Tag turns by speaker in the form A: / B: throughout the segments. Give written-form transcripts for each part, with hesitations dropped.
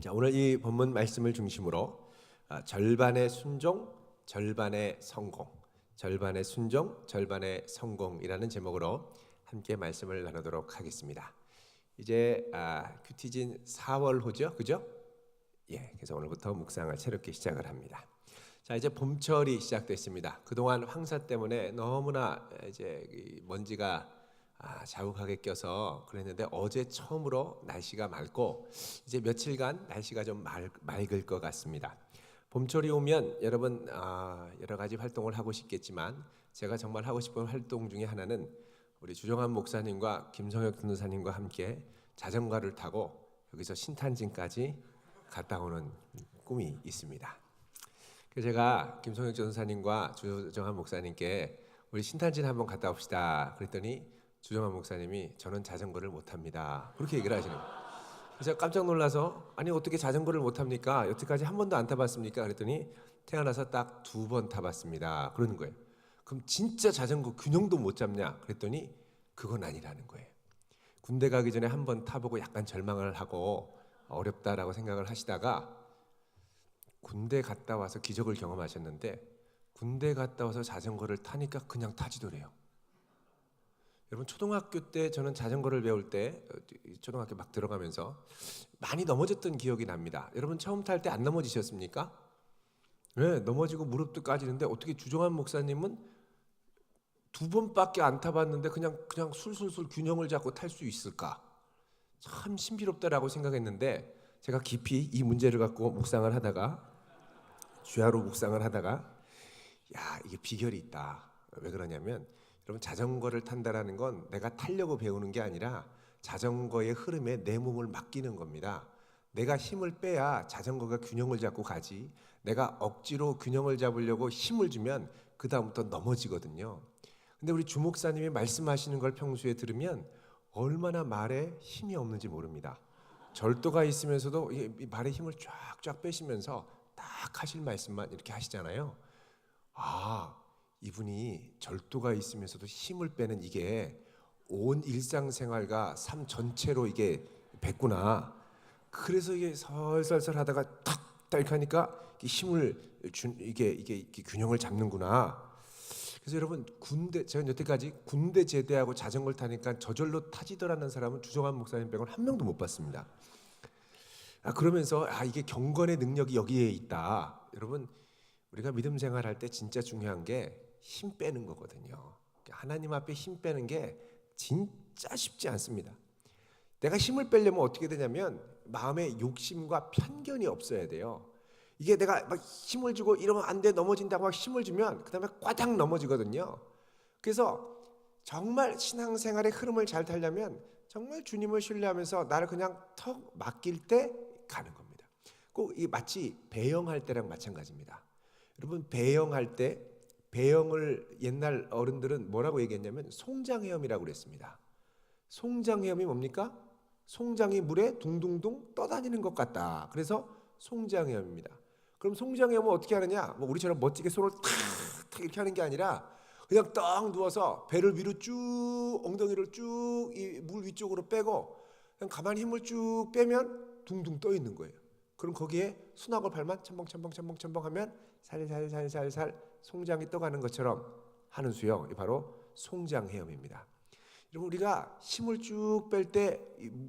A: 자, 오늘 이 본문 말씀을 중심으로 절반의 순종, 절반의 성공, 절반의 순종, 절반의 성공이라는 제목으로 함께 말씀을 나누도록 하겠습니다. 이제 큐티진 4월호죠, 그죠? 예, 그래서 오늘부터 묵상을 새롭게 시작을 합니다. 자, 이제 봄철이 시작됐습니다. 그동안 황사 때문에 너무나 이제 먼지가 자욱하게 껴서 그랬는데 어제 처음으로 날씨가 맑고 이제 며칠간 날씨가 좀 맑을 것 같습니다. 봄철이 오면 여러분 여러 가지 활동을 하고 싶겠지만 제가 정말 하고 싶은 활동 중에 하나는 우리 주정한 목사님과 김성혁 전도사님과 함께 자전거를 타고 여기서 신탄진까지 갔다 오는 꿈이 있습니다. 그래서 제가 김성혁 전도사님과 주정한 목사님께 우리 신탄진 한번 갔다 옵시다 그랬더니 주정한 목사님이 저는 자전거를 못합니다 그렇게 얘기를 하시는 거예요. 그래서 깜짝 놀라서 아니 어떻게 자전거를 못합니까? 여태까지 한 번도 안 타봤습니까? 그랬더니 태어나서 딱 2번 타봤습니다 그러는 거예요. 그럼 진짜 자전거 균형도 못 잡냐? 그랬더니 그건 아니라는 거예요. 군대 가기 전에 한 번 타보고 약간 절망을 하고 어렵다라고 생각을 하시다가 군대 갔다 와서 기적을 경험하셨는데 군대 갔다 와서 자전거를 타니까 그냥 타지더래요. 여러분 초등학교 때 저는 자전거를 배울 때 초등학교 막 들어가면서 많이 넘어졌던 기억이 납니다. 여러분 처음 탈 때 안 넘어지셨습니까? 네, 넘어지고 무릎도 까지는데 어떻게 주정한 목사님은 2번밖에 안 타봤는데 그냥 술술술 균형을 잡고 탈 수 있을까? 참 신비롭다라고 생각했는데 제가 깊이 이 문제를 갖고 묵상을 하다가 주야로 묵상을 하다가 야 이게 비결이 있다. 왜 그러냐면 여러분 자전거를 탄다라는 건 내가 타려고 배우는 게 아니라 자전거의 흐름에 내 몸을 맡기는 겁니다. 내가 힘을 빼야 자전거가 균형을 잡고 가지 내가 억지로 균형을 잡으려고 힘을 주면 그 다음부터 넘어지거든요. 근데 우리 주목사님이 말씀하시는 걸 평소에 들으면 얼마나 말에 힘이 없는지 모릅니다. 절도가 있으면서도 이 말에 힘을 쫙쫙 빼시면서 딱 하실 말씀만 이렇게 하시잖아요. 이분이 절도가 있으면서도 힘을 빼는 이게 온 일상생활과 삶 전체로 이게 뱉구나. 그래서 이게 설설설 하다가 탁 하니까 힘을 이게 균형을 잡는구나. 그래서 여러분 제가 여태까지 군대 제대하고 자전거를 타니까 저절로 타지더라는 사람은 주정한 목사님 빼고는 한 명도 못 봤습니다. 그러면서 이게 경건의 능력이 여기에 있다. 여러분 우리가 믿음 생활할 때 진짜 중요한 게 힘 빼는 거거든요. 하나님 앞에 힘 빼는 게 진짜 쉽지 않습니다. 내가 힘을 빼려면 어떻게 되냐면 마음에 욕심과 편견이 없어야 돼요. 이게 내가 막 힘을 주고 이러면 안 돼 넘어진다고 막 힘을 주면 그 다음에 꽈당 넘어지거든요. 그래서 정말 신앙생활의 흐름을 잘 타려면 정말 주님을 신뢰하면서 나를 그냥 턱 맡길 때 가는 겁니다. 꼭 이 마치 배영할 때랑 마찬가지입니다. 여러분 배영할 때 배영을 옛날 어른들은 뭐라고 얘기했냐면 송장헤엄이라고 그랬습니다. 송장헤엄이 뭡니까? 송장이 물에 둥둥둥 떠다니는 것 같다. 그래서 송장헤엄입니다. 그럼 송장헤엄은 어떻게 하느냐? 뭐 우리처럼 멋지게 손을 탁 이렇게 하는 게 아니라 그냥 딱 누워서 배를 위로 쭉 엉덩이를 쭉 이 물 위쪽으로 빼고 그냥 가만히 힘을 쭉 빼면 둥둥 떠 있는 거예요. 그럼 거기에 수납을 발만 첨벙첨벙 하면 살살살살살 송장이 떠가는 것처럼 하는 수영, 바로 송장헤엄입니다. 여러분 우리가 힘을 쭉 뺄 때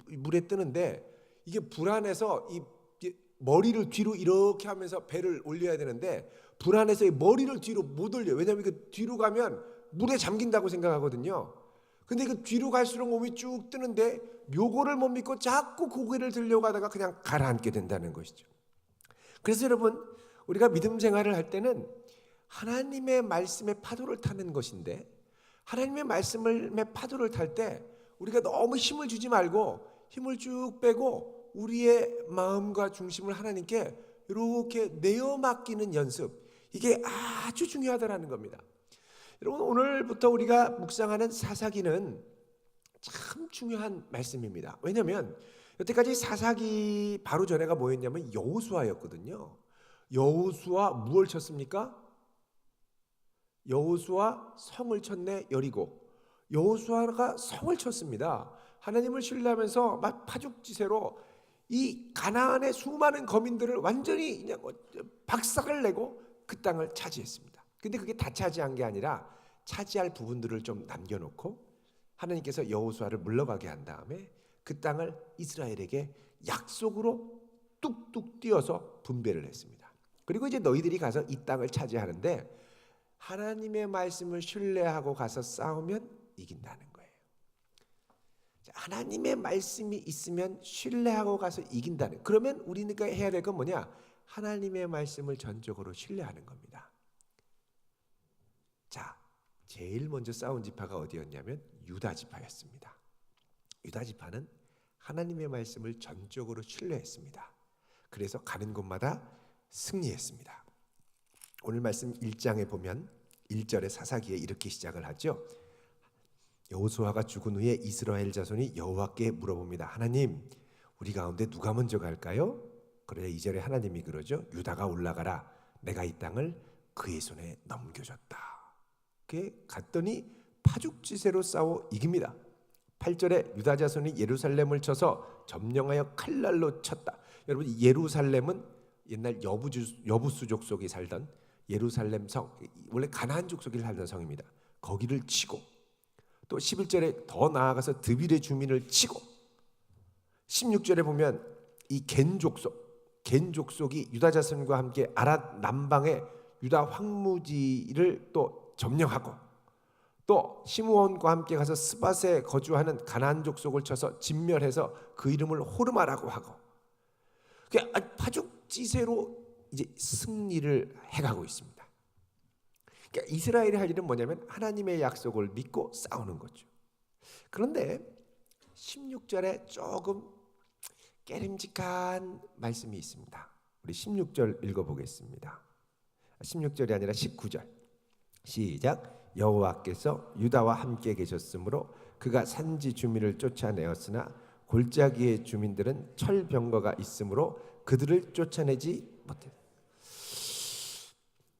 A: 물에 뜨는데 이게 불안해서 이 머리를 뒤로 이렇게 하면서 배를 올려야 되는데 불안해서 이 머리를 뒤로 못 올려요. 왜냐하면 그 뒤로 가면 물에 잠긴다고 생각하거든요. 근데 그 뒤로 갈수록 몸이 쭉 뜨는데 요거를 못 믿고 자꾸 고개를 들려고 하다가 그냥 가라앉게 된다는 것이죠. 그래서 여러분 우리가 믿음 생활을 할 때는 하나님의 말씀의 파도를 타는 것인데 하나님의 말씀의 파도를 탈 때 우리가 너무 힘을 주지 말고 힘을 쭉 빼고 우리의 마음과 중심을 하나님께 이렇게 내어 맡기는 연습, 이게 아주 중요하다는 겁니다. 여러분 오늘부터 우리가 묵상하는 사사기는 참 중요한 말씀입니다. 왜냐하면 여태까지 사사기 바로 전에가 뭐였냐면 여호수아였거든요. 여호수아 무엇을 쳤습니까? 여호수아 성을 쳤네. 여리고 여호수아가 성을 쳤습니다. 하나님을 신뢰하면서 막 파죽지세로 이 가나안의 수많은 거민들을 완전히 그냥 박살을 내고 그 땅을 차지했습니다. 근데 그게 다 차지한 게 아니라 차지할 부분들을 좀 남겨놓고 하나님께서 여호수아를 물러가게 한 다음에 그 땅을 이스라엘에게 약속으로 뚝뚝 띄어서 분배를 했습니다. 그리고 이제 너희들이 가서 이 땅을 차지하는데 하나님의 말씀을 신뢰하고 가서 싸우면 이긴다는 거예요. 하나님의 말씀이 있으면 신뢰하고 가서 이긴다는. 그러면 우리가 해야 될 건 뭐냐? 하나님의 말씀을 전적으로 신뢰하는 겁니다. 자, 제일 먼저 싸운 지파가 어디였냐면 유다 지파였습니다. 유다 지파는 하나님의 말씀을 전적으로 신뢰했습니다. 그래서 가는 곳마다 승리했습니다. 오늘 말씀 1장에 보면 1절에 사사기에 이렇게 시작을 하죠. 여호수아가 죽은 후에 이스라엘 자손이 여호와께 물어봅니다. 하나님, 우리 가운데 누가 먼저 갈까요? 그래야 2절에 하나님이 그러죠. 유다가 올라가라. 내가 이 땅을 그의 손에 넘겨줬다. 그게 갔더니 파죽지세로 싸워 이깁니다. 8절에 유다 자손이 예루살렘을 쳐서 점령하여 칼날로 쳤다. 여러분, 예루살렘은 옛날 여부수 족속이 살던 예루살렘 성, 원래 가나안 족속이 살던 성입니다. 거기를 치고 또 11절에 더 나아가서 드빌의 주민을 치고 16절에 보면 이 겐 족속이 유다 자손과 함께 아랏 남방의 유다 황무지를 또 점령하고 또 시므온과 함께 가서 스밧에 거주하는 가나안 족속을 쳐서 진멸해서 그 이름을 호르마라고 하고 파죽지세로 이제 승리를 해가고 있습니다. 그러니까 이스라엘이 할 일은 뭐냐면 하나님의 약속을 믿고 싸우는 거죠. 그런데 16절에 조금 깨름직한 말씀이 있습니다. 우리 16절 읽어보겠습니다. 16절이 아니라 19절 시작. 여호와께서 유다와 함께 계셨으므로 그가 산지 주민을 쫓아내었으나 골짜기의 주민들은 철병거가 있으므로 그들을 쫓아내지 못했다.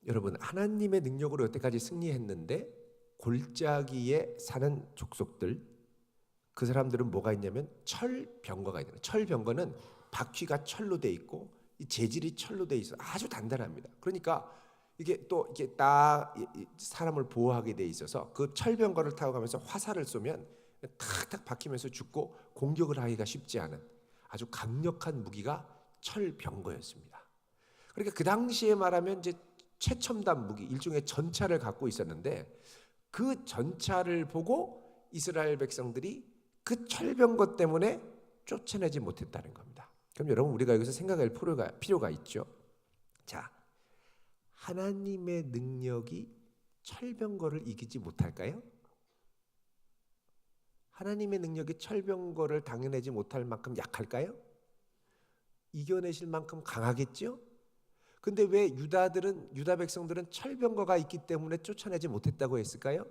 A: 여러분, 하나님의 능력으로 여태까지 승리했는데 골짜기에 사는 족속들, 그 사람들은 뭐가 있냐면 철병거가 있는 거예요. 철병거는 바퀴가 철로 돼 있고 재질이 철로 돼 있어 아주 단단합니다. 그러니까 이게 또 이게 딱 사람을 보호하게 돼 있어서 그 철병거를 타고 가면서 화살을 쏘면 탁탁 박히면서 죽고 공격을 하기가 쉽지 않은 아주 강력한 무기가 철병거였습니다. 그러니까 그 당시에 말하면 이제 최첨단 무기, 일종의 전차를 갖고 있었는데 그 전차를 보고 이스라엘 백성들이 그 철병거 때문에 쫓아내지 못했다는 겁니다. 그럼 여러분, 우리가 여기서 생각할 필요가 있죠. 자, 하나님의 능력이 철병거를 이기지 못할까요? 하나님의 능력이 철병거를 당해내지 못할 만큼 약할까요? 이겨내실 만큼 강하겠죠? 근데 왜 유다 백성들은 철병거가 있기 때문에 쫓아내지 못했다고 했을까요?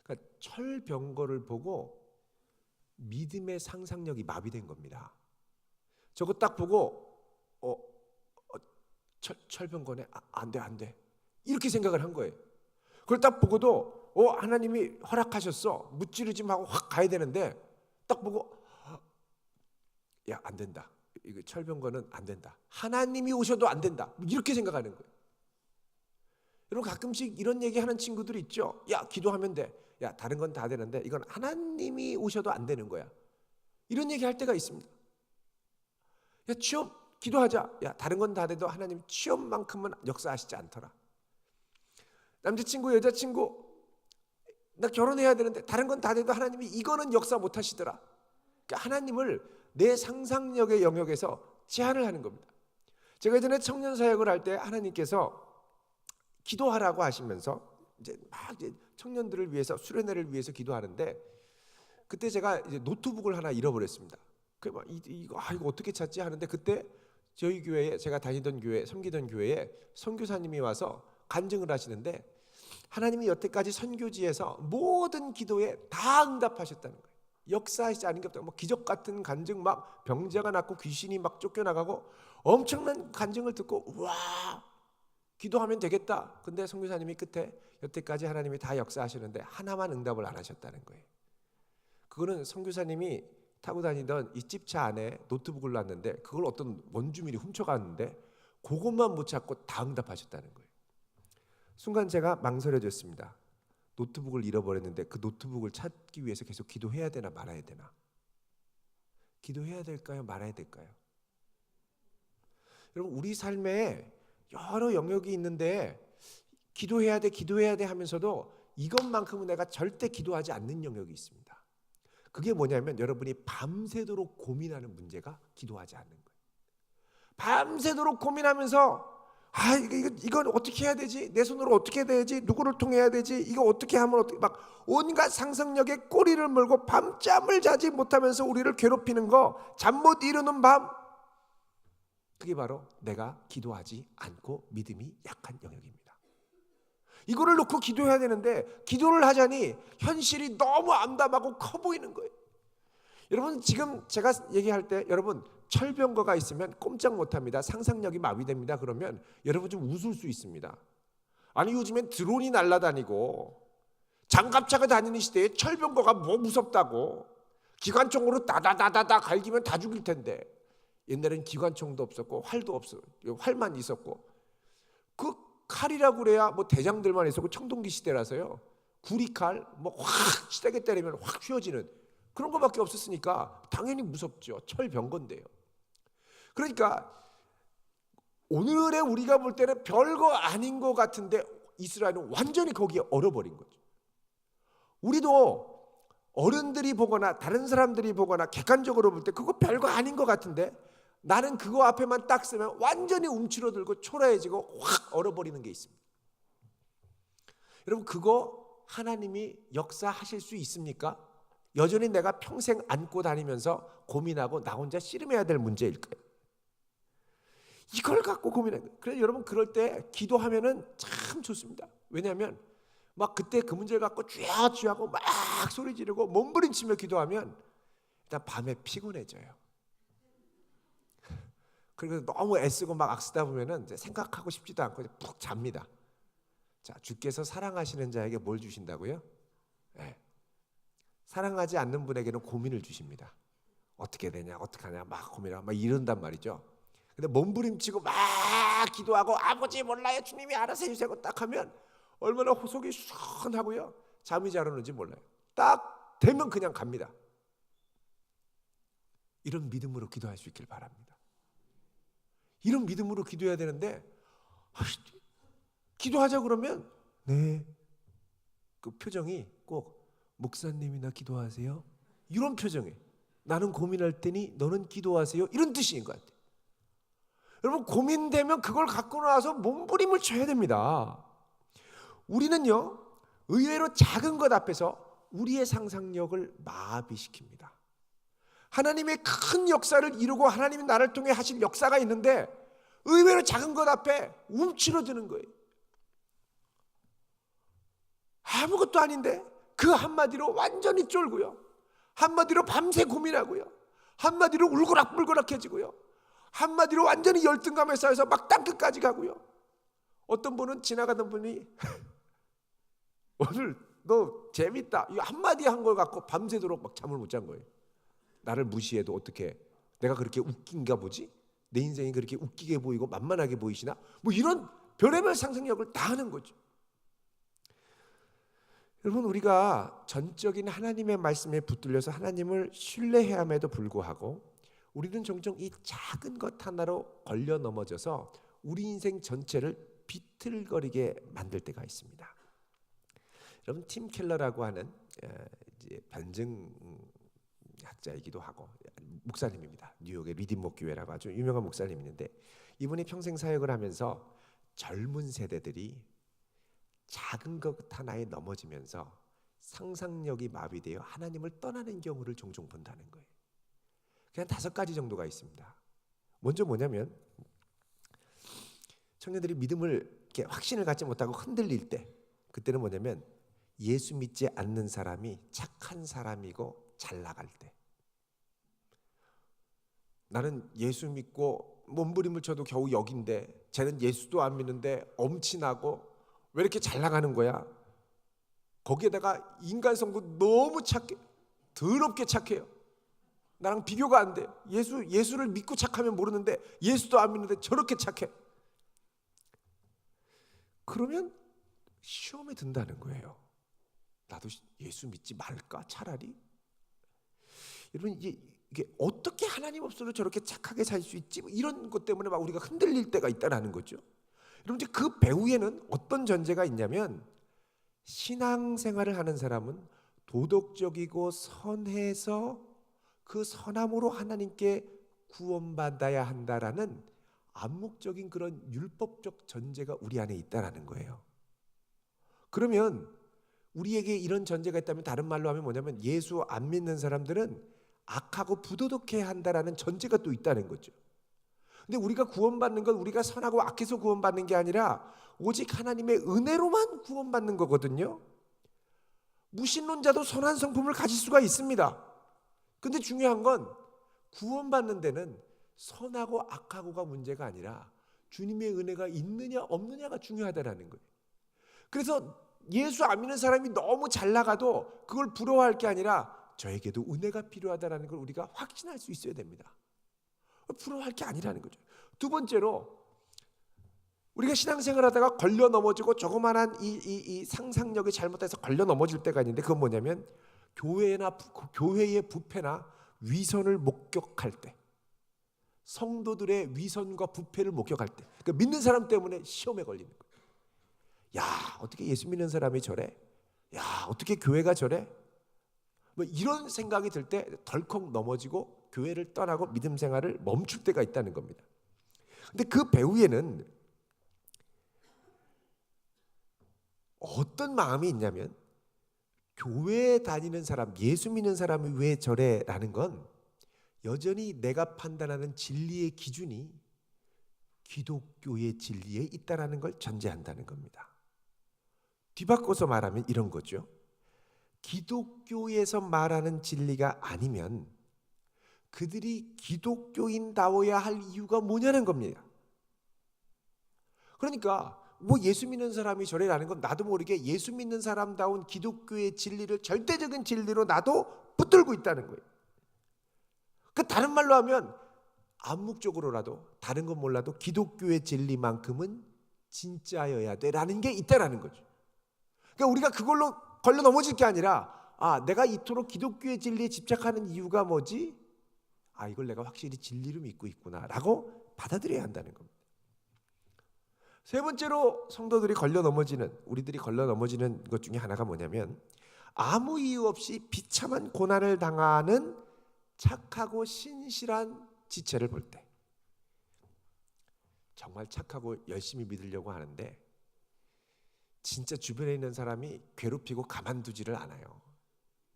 A: 그러니까 철병거를 보고 믿음의 상상력이 마비된 겁니다. 저거 딱 보고 철병거네, 안 돼 이렇게 생각을 한 거예요. 그걸 딱 보고도 하나님이 허락하셨어, 무찌르지 말고 확 가야 되는데 딱 보고 야, 안 된다, 이거 철병거는 안 된다, 하나님이 오셔도 안 된다, 이렇게 생각하는 거예요. 여러분, 가끔씩 이런 얘기하는 친구들이 있죠. 야, 기도하면 돼, 야, 다른 건 다 되는데 이건 하나님이 오셔도 안 되는 거야, 이런 얘기할 때가 있습니다. 야, 취업 기도하자, 야, 다른 건 다 돼도 하나님 취업만큼은 역사하시지 않더라. 남자친구 여자친구 나 결혼해야 되는데 다른 건 다 돼도 하나님이 이거는 역사 못 하시더라. 그러니까 하나님을 내 상상력의 영역에서 제한을 하는 겁니다. 제가 예전에 청년 사역을 할 때 하나님께서 기도하라고 하시면서 이제 막 청년들을 위해서 수련회를 위해서 기도하는데 그때 제가 이제 노트북을 하나 잃어버렸습니다. 이거 어떻게 찾지 하는데 그때 저희 교회에, 제가 다니던 교회, 섬기던 교회에 선교사님이 와서 간증을 하시는데 하나님이 여태까지 선교지에서 모든 기도에 다 응답하셨다는 거예요. 역사하시지 않은 게 없다. 뭐 기적 같은 간증, 막 병자가 낫고 귀신이 막 쫓겨나가고 엄청난 간증을 듣고 와, 기도하면 되겠다. 근데 선교사님이 끝에 여태까지 하나님이 다 역사하시는데 하나만 응답을 안 하셨다는 거예요. 그거는 선교사님이 타고 다니던 이 집차 안에 노트북을 놨는데 그걸 어떤 원주민이 훔쳐갔는데 그것만 못 찾고 다 응답하셨다는 거예요. 순간 제가 망설여졌습니다. 노트북을 잃어버렸는데 그 노트북을 찾기 위해서 계속 기도해야 되나 말아야 되나? 기도해야 될까요? 말아야 될까요? 여러분, 우리 삶에 여러 영역이 있는데 기도해야 돼 하면서도 이것만큼은 내가 절대 기도하지 않는 영역이 있습니다. 그게 뭐냐면 여러분이 밤새도록 고민하는 문제가 기도하지 않는 거예요. 밤새도록 고민하면서 이건 어떻게 해야 되지? 내 손으로 어떻게 해야 되지? 누구를 통해야 되지? 이거 어떻게 하면 어떻게, 막 온갖 상상력에 꼬리를 물고 밤잠을 자지 못하면서 우리를 괴롭히는 거, 잠 못 이루는 밤, 그게 바로 내가 기도하지 않고 믿음이 약한 영역입니다. 이거를 놓고 기도해야 되는데 기도를 하자니 현실이 너무 암담하고 커 보이는 거예요. 여러분, 지금 제가 얘기할 때 여러분 철병거가 있으면 꼼짝 못합니다. 상상력이 마비됩니다. 그러면 여러분 좀 웃을 수 있습니다. 아니, 요즘엔 드론이 날아다니고 장갑차가 다니는 시대에 철병거가 뭐 무섭다고. 기관총으로 다다다다다 갈기면 다 죽일 텐데. 옛날엔 기관총도 없었고 활도 없어, 활만 있었고 그 칼이라고 그래야 뭐 대장들만 있었고 청동기 시대라서요. 구리칼 뭐 확 세게 때리면 확 휘어지는 그런 거밖에 없었으니까 당연히 무섭죠. 철병건데요. 그러니까 오늘의 우리가 볼 때는 별거 아닌 것 같은데 이스라엘은 완전히 거기에 얼어버린 거죠. 우리도 어른들이 보거나 다른 사람들이 보거나 객관적으로 볼 때 그거 별거 아닌 것 같은데 나는 그거 앞에만 딱 쓰면 완전히 움츠러들고 초라해지고 확 얼어버리는 게 있습니다. 여러분, 그거 하나님이 역사하실 수 있습니까? 여전히 내가 평생 안고 다니면서 고민하고 나 혼자 씨름해야 될 문제일까요? 이걸 갖고 고민해요. 그래서 여러분, 그럴 때 기도하면은 참 좋습니다. 왜냐하면 막 그때 그 문제를 갖고 쥐어쥐하고 막 소리 지르고 몸부림치며 기도하면 일단 밤에 피곤해져요. 그리고 너무 애쓰고 막 악쓰다 보면은 이제 생각하고 싶지도 않고 푹 잡니다. 자, 주께서 사랑하시는 자에게 뭘 주신다고요? 네. 사랑하지 않는 분에게는 고민을 주십니다. 어떻게 되냐, 어떻게 하냐, 막 고민하고 막 이런단 말이죠. 근데 몸부림치고 막 기도하고 아버지 몰라요, 주님이 알아서 해주세요 딱 하면 얼마나 속이 시원하고요. 잠이 잘 오는지 몰라요. 딱 되면 그냥 갑니다. 이런 믿음으로 기도할 수 있길 바랍니다. 이런 믿음으로 기도해야 되는데 기도하자 그러면 네, 그 표정이 꼭 목사님이나 기도하세요 이런 표정이에요. 나는 고민할 테니 너는 기도하세요 이런 뜻인 것 같아요. 여러분, 고민되면 그걸 갖고 나와서 몸부림을 쳐야 됩니다. 우리는요, 의외로 작은 것 앞에서 우리의 상상력을 마비시킵니다. 하나님의 큰 역사를 이루고 하나님이 나를 통해 하실 역사가 있는데 의외로 작은 것 앞에 움츠러드는 거예요. 아무것도 아닌데 그 한마디로 완전히 쫄고요. 한마디로 밤새 고민하고요. 한마디로 울그락불그락해지고요. 한마디로 완전히 열등감에 쌓여서 막 땅끝까지 가고요. 어떤 분은 지나가던 분이 오늘 너 재밌다 이 한마디 한 걸 갖고 밤새도록 막 잠을 못 잔 거예요. 나를 무시해도 어떻게 내가 그렇게 웃긴가 보지? 내 인생이 그렇게 웃기게 보이고 만만하게 보이시나? 뭐 이런 별의별 상상력을 다 하는 거죠. 여러분, 우리가 전적인 하나님의 말씀에 붙들려서 하나님을 신뢰해야함에도 불구하고 우리는 종종 이 작은 것 하나로 걸려 넘어져서 우리 인생 전체를 비틀거리게 만들 때가 있습니다. 여러분, 팀 켈러라고 하는 이제 변증 학자이기도 하고 목사님입니다. 뉴욕의 리딘목 교회라고 아주 유명한 목사님이 있는데 이분이 평생 사역을 하면서 젊은 세대들이 작은 것 하나에 넘어지면서 상상력이 마비되어 하나님을 떠나는 경우를 종종 본다는 거예요. 그냥 5가지 정도가 있습니다. 먼저 뭐냐면 청년들이 믿음을 이렇게 확신을 갖지 못하고 흔들릴 때, 그때는 뭐냐면 예수 믿지 않는 사람이 착한 사람이고 잘 나갈 때, 나는 예수 믿고 몸부림을 쳐도 겨우 여긴데 쟤는 예수도 안 믿는데 엄친하고 왜 이렇게 잘 나가는 거야? 거기에다가 인간성도 너무 착해, 더럽게 착해요. 나랑 비교가 안 돼. 예수를 믿고 착하면 모르는데 예수도 안 믿는데 저렇게 착해. 그러면 시험에 든다는 거예요. 나도 예수 믿지 말까 차라리? 여러분 이게 어떻게 하나님 없어도 저렇게 착하게 살 수 있지? 이런 것 때문에 막 우리가 흔들릴 때가 있다라는 거죠. 여러분 그 배후에는 어떤 전제가 있냐면 신앙생활을 하는 사람은 도덕적이고 선해서 그 선함으로 하나님께 구원받아야 한다라는 암묵적인 그런 율법적 전제가 우리 안에 있다라는 거예요. 그러면 우리에게 이런 전제가 있다면 다른 말로 하면 뭐냐면 예수 안 믿는 사람들은 악하고 부도덕해야 한다라는 전제가 또 있다는 거죠. 근데 우리가 구원받는 건 우리가 선하고 악해서 구원받는 게 아니라 오직 하나님의 은혜로만 구원받는 거거든요. 무신론자도 선한 성품을 가질 수가 있습니다. 근데 중요한 건 구원받는 데는 선하고 악하고가 문제가 아니라 주님의 은혜가 있느냐 없느냐가 중요하다라는 거예요. 그래서 예수 안 믿는 사람이 너무 잘 나가도 그걸 부러워할 게 아니라 저에게도 은혜가 필요하다라는 걸 우리가 확신할 수 있어야 됩니다. 부러워할 게 아니라는 거죠. 두 번째로 우리가 신앙생활 하다가 걸려 넘어지고 조그만한 이 상상력이 잘못돼서 걸려 넘어질 때가 있는데 그건 뭐냐면 교회의 부패나 위선을 목격할 때, 성도들의 위선과 부패를 목격할 때, 그러니까 믿는 사람 때문에 시험에 걸리는 거예요. 야, 어떻게 예수 믿는 사람이 저래? 야, 어떻게 교회가 저래? 뭐 이런 생각이 들 때 덜컥 넘어지고 교회를 떠나고 믿음 생활을 멈출 때가 있다는 겁니다. 근데 그 배후에는 어떤 마음이 있냐면 교회에 다니는 사람, 예수 믿는 사람이 왜 저래? 라는 건 여전히 내가 판단하는 진리의 기준이 기독교의 진리에 있다라는 걸 전제한다는 겁니다. 뒤바꿔서 말하면 이런 거죠. 기독교에서 말하는 진리가 아니면 그들이 기독교인다워야 할 이유가 뭐냐는 겁니다. 그러니까 뭐 예수 믿는 사람이 저래라는 건 나도 모르게 예수 믿는 사람다운 기독교의 진리를 절대적인 진리로 나도 붙들고 있다는 거예요. 그 다른 말로 하면 암묵적으로라도 다른 건 몰라도 기독교의 진리만큼은 진짜여야 돼라는 게 있다라는 거죠. 그러니까 우리가 그걸로 걸려 넘어질 게 아니라 내가 이토록 기독교의 진리에 집착하는 이유가 뭐지? 이걸 내가 확실히 진리로 믿고 있구나라고 받아들여야 한다는 겁니다. 세 번째로 성도들이 걸려 넘어지는, 우리들이 걸려 넘어지는 것 중에 하나가 뭐냐면 아무 이유 없이 비참한 고난을 당하는 착하고 신실한 지체를 볼 때, 정말 착하고 열심히 믿으려고 하는데 진짜 주변에 있는 사람이 괴롭히고 가만두지를 않아요.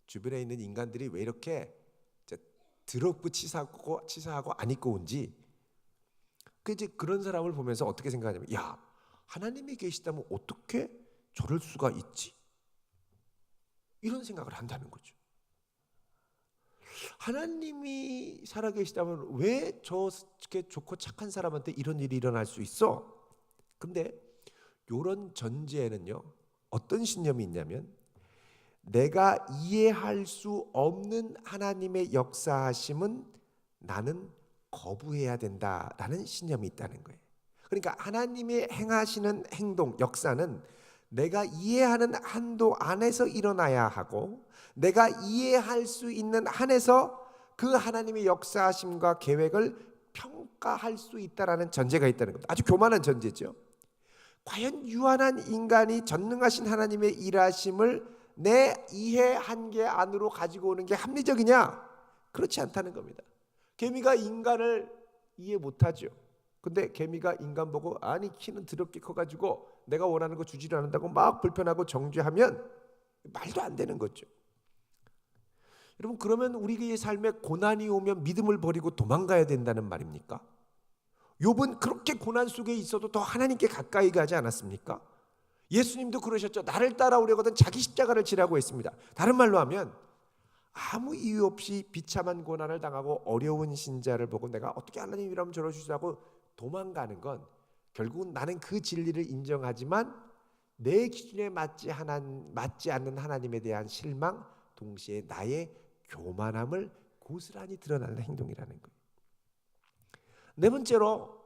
A: 주변에 있는 인간들이 왜 이렇게 더럽고 치사하고 안 입고 온지, 이제 그런 사람을 보면서 어떻게 생각하냐면, 야, 하나님이 계시다면 어떻게 저럴 수가 있지? 이런 생각을 한다는 거죠. 하나님이 살아계시다면 왜 저렇게 좋고 착한 사람한테 이런 일이 일어날 수 있어? 근데 이런 전제에는요, 어떤 신념이 있냐면 내가 이해할 수 없는 하나님의 역사하심은 나는 거부해야 된다라는 신념이 있다는 거예요. 그러니까 하나님의 행하시는 행동, 역사는 내가 이해하는 한도 안에서 일어나야 하고 내가 이해할 수 있는 한에서 그 하나님의 역사하심과 계획을 평가할 수 있다라는 전제가 있다는 겁니다. 아주 교만한 전제죠. 과연 유한한 인간이 전능하신 하나님의 일하심을 내 이해 한계 안으로 가지고 오는 게 합리적이냐? 그렇지 않다는 겁니다. 개미가 인간을 이해 못하죠. 근데 개미가 인간 보고 키는 더럽게 커가지고 내가 원하는 거 주지를 않는다고 막 불편하고 정죄하면 말도 안 되는 거죠. 여러분, 그러면 우리의 삶에 고난이 오면 믿음을 버리고 도망가야 된다는 말입니까? 욥은 그렇게 고난 속에 있어도 더 하나님께 가까이 가지 않았습니까? 예수님도 그러셨죠. 나를 따라오려거든 자기 십자가를 지라고 했습니다. 다른 말로 하면 아무 이유 없이 비참한 고난을 당하고 어려운 신자를 보고 내가 어떻게 하나님이라면 저러시라고 도망가는 건 결국은 나는 그 진리를 인정하지만 내 기준에 맞지 않는 하나님에 대한 실망, 동시에 나의 교만함을 고스란히 드러나는 행동이라는 거예요. 네 번째로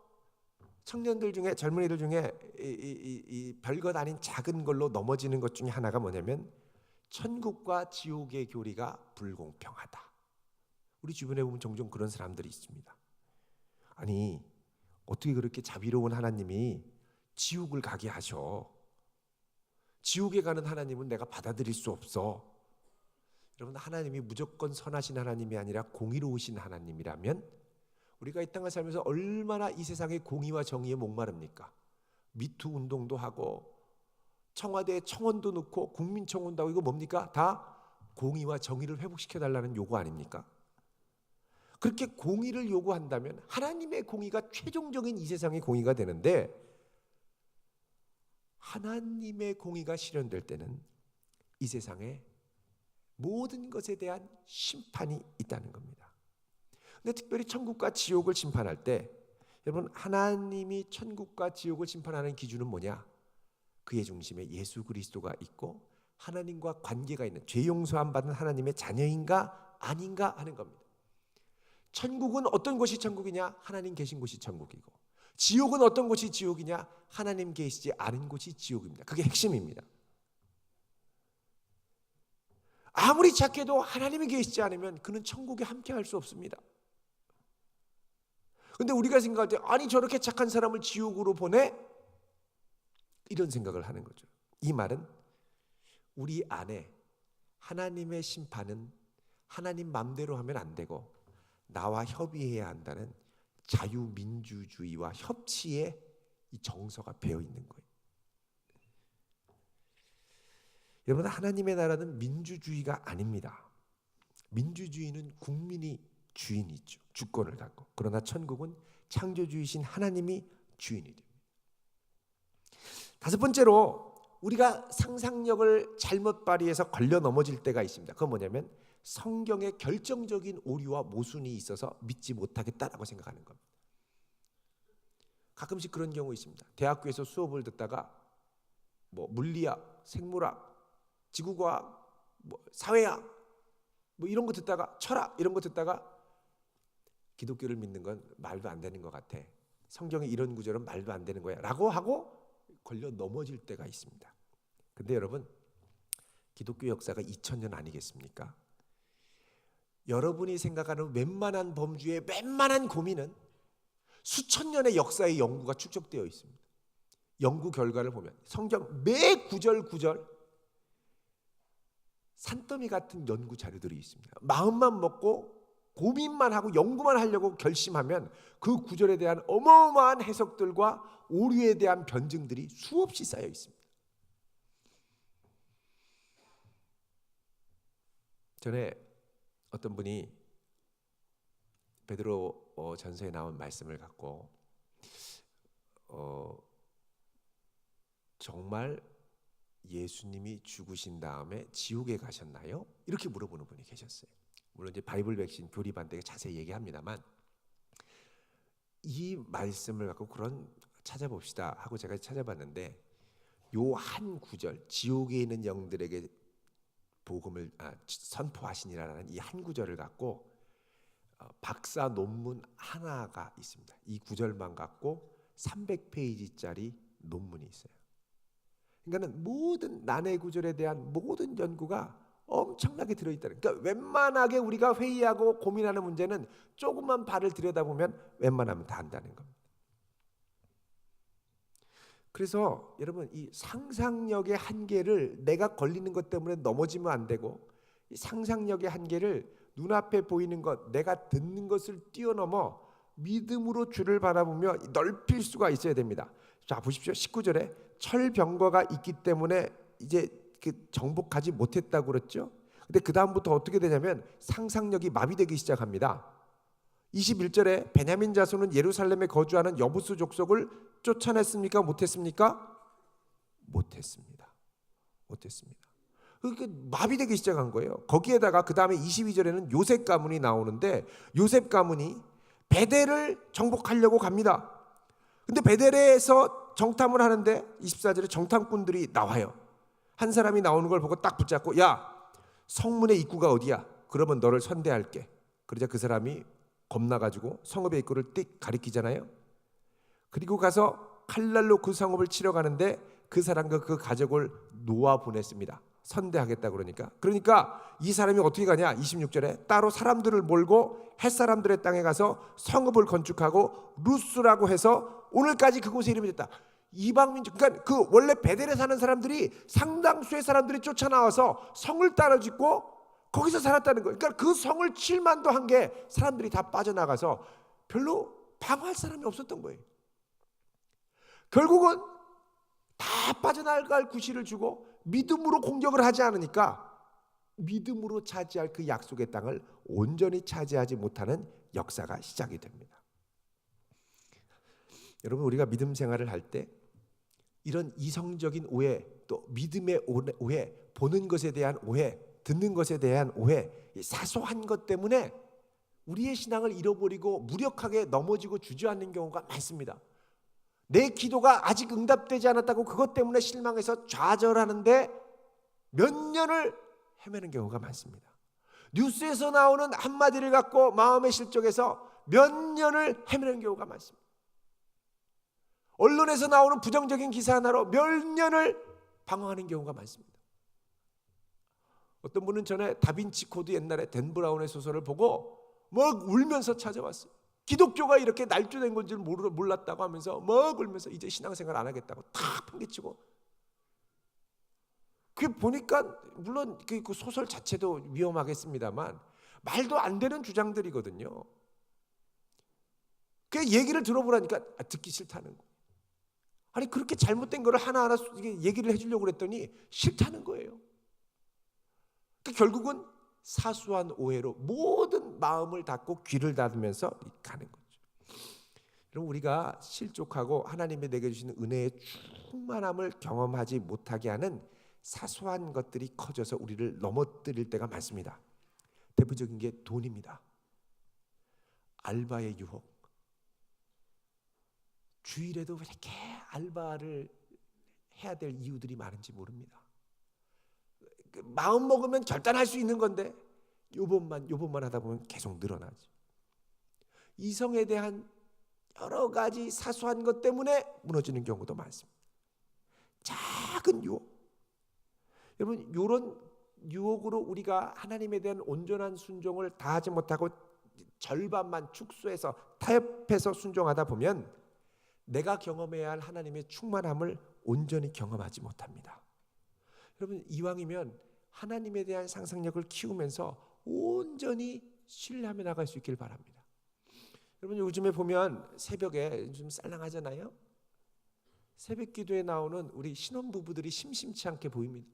A: 청년들 중에, 젊은이들 중에 이 별것 아닌 작은 걸로 넘어지는 것 중에 하나가 뭐냐면 천국과 지옥의 교리가 불공평하다. 우리 주변에 보면 종종 그런 사람들이 있습니다. 아니, 어떻게 그렇게 자비로운 하나님이 지옥을 가게 하셔? 지옥에 가는 하나님은 내가 받아들일 수 없어. 여러분, 하나님이 무조건 선하신 하나님이 아니라 공의로우신 하나님이라면 우리가 이 땅을 살면서 얼마나 이 세상의 공의와 정의에 목마릅니까? 미투 운동도 하고 청와대에 청원도 넣고 국민청원도 하고, 이거 뭡니까? 다 공의와 정의를 회복시켜달라는 요구 아닙니까? 그렇게 공의를 요구한다면 하나님의 공의가 최종적인 이 세상의 공의가 되는데, 하나님의 공의가 실현될 때는 이 세상에 모든 것에 대한 심판이 있다는 겁니다. 근데 특별히 천국과 지옥을 심판할 때, 여러분, 하나님이 천국과 지옥을 심판하는 기준은 뭐냐? 그의 중심에 예수 그리스도가 있고 하나님과 관계가 있는, 죄 용서함 받은 하나님의 자녀인가 아닌가 하는 겁니다. 천국은 어떤 곳이 천국이냐? 하나님 계신 곳이 천국이고, 지옥은 어떤 곳이 지옥이냐? 하나님 계시지 않은 곳이 지옥입니다. 그게 핵심입니다. 아무리 착해도 하나님이 계시지 않으면 그는 천국에 함께 할 수 없습니다. 근데 우리가 생각할 때, 아니 저렇게 착한 사람을 지옥으로 보내? 이런 생각을 하는 거죠. 이 말은 우리 안에 하나님의 심판은 하나님 맘대로 하면 안 되고 나와 협의해야 한다는 자유민주주의와 협치의 이 정서가 배어 있는 거예요. 여러분, 하나님의 나라는 민주주의가 아닙니다. 민주주의는 국민이 주인이죠. 주권을 갖고. 그러나 천국은 창조주이신 하나님이 주인이 됩니다. 다섯 번째로, 우리가 상상력을 잘못 발휘해서 걸려 넘어질 때가 있습니다. 그건 뭐냐면 성경의 결정적인 오류와 모순이 있어서 믿지 못하겠다라고 생각하는 겁니다. 가끔씩 그런 경우 있습니다. 대학교에서 수업을 듣다가 뭐 물리학, 생물학, 지구과학, 뭐 사회학, 뭐 이런 거 듣다가, 철학 이런 거 듣다가 기독교를 믿는 건 말도 안 되는 것 같아. 성경의 이런 구절은 말도 안 되는 거야 라고 하고 걸려 넘어질 때가 있습니다. 근데 여러분, 기독교 역사가 2000년 아니겠습니까? 여러분이 생각하는 웬만한 범주의 웬만한 고민은 수천 년의 역사의 연구가 축적되어 있습니다. 연구 결과를 보면 성경 매 구절 산더미 같은 연구 자료들이 있습니다. 마음만 먹고 고민만 하고 연구만 하려고 결심하면 그 구절에 대한 어마어마한 해석들과 오류에 대한 변증들이 수없이 쌓여 있습니다. 전에 어떤 분이 베드로 전서에 나온 말씀을 갖고 정말 예수님이 죽으신 다음에 지옥에 가셨나요? 이렇게 물어보는 분이 계셨어요. 물론 이제 바이블 백신 교리반 되게 자세히 얘기합니다만, 이 말씀을 갖고 그런 찾아봅시다 하고 제가 찾아봤는데, 요 한 구절, 지옥에 있는 영들에게 복음을 선포하시니라는 이 한 구절을 갖고 박사 논문 하나가 있습니다. 이 구절만 갖고 300페이지짜리 논문이 있어요. 그러니까는 모든 난해 구절에 대한 모든 연구가 엄청나게 들어있다는. 그러니까 웬만하게 우리가 회의하고 고민하는 문제는 조금만 발을 들여다보면 웬만하면 다 안다는 겁니다. 그래서 여러분, 이 상상력의 한계를, 내가 걸리는 것 때문에 넘어지면 안 되고, 이 상상력의 한계를 눈앞에 보이는 것, 내가 듣는 것을 뛰어넘어 믿음으로 주를 바라보며 넓힐 수가 있어야 됩니다. 자, 보십시오. 19절에 철병거가 있기 때문에 이제 정복하지 못했다고 그랬죠. 근데 그 다음부터 어떻게 되냐면 상상력이 마비되기 시작합니다. 21절에 베냐민 자손은 예루살렘에 거주하는 여부수 족속을 쫓아냈습니까? 못했습니까? 못했습니다. 그러니까 마비되기 시작한 거예요. 거기에다가 그 다음에 22절에는 요셉 가문이 나오는데, 요셉 가문이 베델을 정복하려고 갑니다. 근데 베델에서 정탐을 하는데 24절에 정탐꾼들이 나와요. 한 사람이 나오는 걸 보고 딱 붙잡고, 야, 성문의 입구가 어디야? 그러면 너를 선대할게. 그러자 그 사람이 겁나가지고 성읍의 입구를 띡 가리키잖아요. 그리고 가서 칼날로 그 성읍을 치러 가는데 그 사람과 그 가족을 놓아 보냈습니다. 선대하겠다 그러니까 이 사람이 어떻게 가냐? 26절에 따로 사람들을 몰고 햇사람들의 땅에 가서 성읍을 건축하고 루스라고 해서 오늘까지 그곳의 이름이 됐다. 이방민족, 그러니까 그 원래 베델에 사는 사람들이 상당수의 사람들이 쫓아나와서 성을 따라 짓고 거기서 살았다는 거예요. 그러니까 그 성을 칠만도 한 게 사람들이 다 빠져나가서 별로 방어할 사람이 없었던 거예요. 결국은 다 빠져나갈 구실을 주고 믿음으로 공격을 하지 않으니까 믿음으로 차지할 그 약속의 땅을 온전히 차지하지 못하는 역사가 시작이 됩니다. 여러분, 우리가 믿음 생활을 할 때 이런 이성적인 오해, 또 믿음의 오해, 보는 것에 대한 오해, 듣는 것에 대한 오해, 사소한 것 때문에 우리의 신앙을 잃어버리고 무력하게 넘어지고 주저앉는 경우가 많습니다. 내 기도가 아직 응답되지 않았다고 그것 때문에 실망해서 좌절하는데 몇 년을 헤매는 경우가 많습니다. 뉴스에서 나오는 한마디를 갖고 마음의 실족에서 몇 년을 헤매는 경우가 많습니다. 언론에서 나오는 부정적인 기사 하나로 몇 년을 방황하는 경우가 많습니다. 어떤 분은 전에 다빈치 코드 옛날에 댄 브라운의 소설을 보고 막 울면서 찾아왔어요. 기독교가 이렇게 날조된 건지 몰랐다고 하면서 막 울면서 이제 신앙생활 안 하겠다고 탁 팽개치고, 그게 보니까 물론 그 소설 자체도 위험하겠습니다만 말도 안 되는 주장들이거든요. 그 얘기를 들어보라니까 듣기 싫다는 거예요. 아니 그렇게 잘못된 거를 하나하나 얘기를 해주려고 그랬더니 싫다는 거예요. 그러니까 결국은 사소한 오해로 모든 마음을 닫고 귀를 닫으면서 가는 거죠. 여러분, 우리가 실족하고 하나님이 내게 주시는 은혜의 충만함을 경험하지 못하게 하는 사소한 것들이 커져서 우리를 넘어뜨릴 때가 많습니다. 대표적인 게 돈입니다. 알바의 유혹. 주일에도 왜 이렇게 알바를 해야 될 이유들이 많은지 모릅니다. 마음 먹으면 결단할 수 있는 건데 요번만 하다 보면 계속 늘어나죠. 이성에 대한 여러 가지 사소한 것 때문에 무너지는 경우도 많습니다. 작은 유혹. 여러분, 이런 유혹으로 우리가 하나님에 대한 온전한 순종을 다하지 못하고 절반만 축소해서 타협해서 순종하다 보면 내가 경험해야 할 하나님의 충만함을 온전히 경험하지 못합니다. 여러분, 이왕이면 하나님에 대한 상상력을 키우면서 온전히 신뢰하며 나갈 수 있길 바랍니다. 여러분, 요즘에 보면 새벽에 좀 쌀랑하잖아요. 새벽 기도에 나오는 우리 신혼부부들이 심심치 않게 보입니다.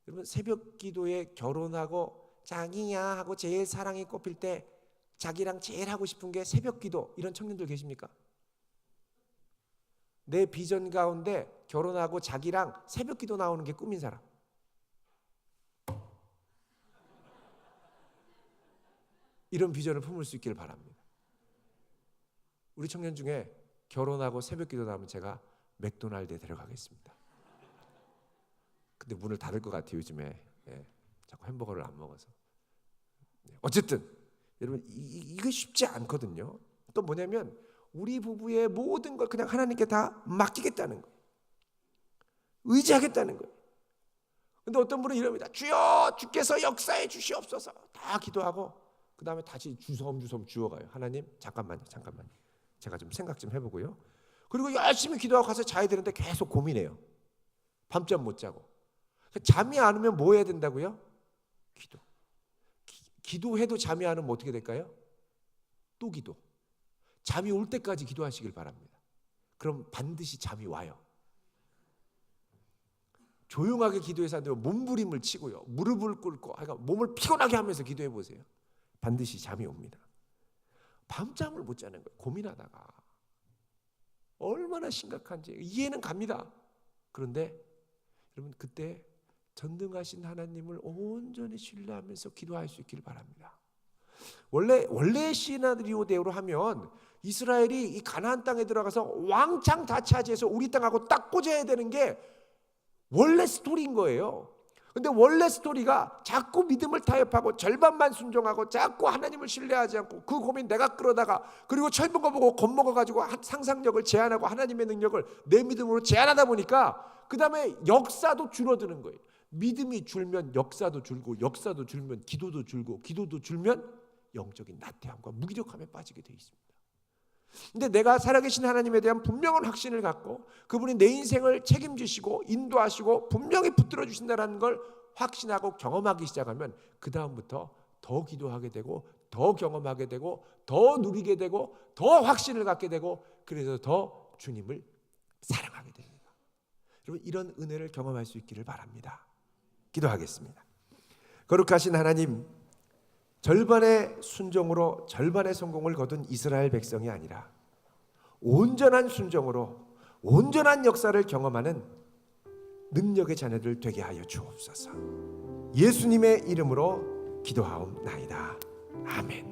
A: 여러분, 새벽 기도에 결혼하고 자기야 하고 제일 사랑이 꼽힐 때 자기랑 제일 하고 싶은 게 새벽 기도, 이런 청년들 계십니까? 내 비전 가운데 결혼하고 자기랑 새벽 기도 나오는 게 꿈인 사람. 이런 비전을 품을 수 있기를 바랍니다. 우리 청년 중에 결혼하고 새벽 기도 나오면 제가 맥도날드에 데려가겠습니다. 근데 문을 닫을 것 같아요, 요즘에. 자꾸 햄버거를 안 먹어서. 어쨌든 여러분, 이거 쉽지 않거든요. 또 뭐냐면 우리 부부의 모든 걸 그냥 하나님께 다 맡기겠다는 거예요. 의지하겠다는 거예요. 근데 어떤 분은 이럽니다. 주여, 주께서 역사해 주시옵소서. 다 기도하고 그 다음에 다시 주섬주섬 주워가요. 하나님 잠깐만요. 제가 좀 생각 좀 해보고요. 그리고 열심히 기도하고 가서 자야 되는데 계속 고민해요. 밤잠 못 자고. 잠이 안 오면 뭐 해야 된다고요? 기도. 기도해도 잠이 안 오면 어떻게 될까요? 또 기도. 잠이 올 때까지 기도하시길 바랍니다. 그럼 반드시 잠이 와요. 조용하게 기도해서 안 되면 몸부림을 치고요, 무릎을 꿇고 몸을 피곤하게 하면서 기도해 보세요. 반드시 잠이 옵니다. 밤잠을 못 자는 거예요. 고민하다가 얼마나 심각한지 이해는 갑니다. 그런데 여러분, 그때 전능하신 하나님을 온전히 신뢰하면서 기도할 수 있기를 바랍니다. 원래 시나리오대로 하면 이스라엘이 이 가나안 땅에 들어가서 왕창 다 차지해서 우리 땅하고 딱 꽂아야 되는 게 원래 스토리인 거예요. 근데 원래 스토리가 자꾸 믿음을 타협하고 절반만 순종하고 자꾸 하나님을 신뢰하지 않고 그 고민 내가 끌어다가 그리고 철분 거 보고 겁먹어가지고 상상력을 제한하고 하나님의 능력을 내 믿음으로 제한하다 보니까 그 다음에 역사도 줄어드는 거예요. 믿음이 줄면 역사도 줄고 역사도 줄면 기도도 줄고 기도도 줄면 영적인 나태함과 무기력함에 빠지게 되어 있습니다. 근데 내가 살아계신 하나님에 대한 분명한 확신을 갖고 그분이 내 인생을 책임지시고 인도하시고 분명히 붙들어 주신다는 걸 확신하고 경험하기 시작하면 그 다음부터 더 기도하게 되고 더 경험하게 되고 더 누리게 되고 더 확신을 갖게 되고 그래서 더 주님을 사랑하게 됩니다. 여러분 이런 은혜를 경험할 수 있기를 바랍니다. 기도하겠습니다. 거룩하신 하나님, 절반의 순종으로 절반의 성공을 거둔 이스라엘 백성이 아니라 온전한 순종으로 온전한 역사를 경험하는 능력의 자녀들 되게 하여 주옵소서. 예수님의 이름으로 기도하옵나이다. 아멘.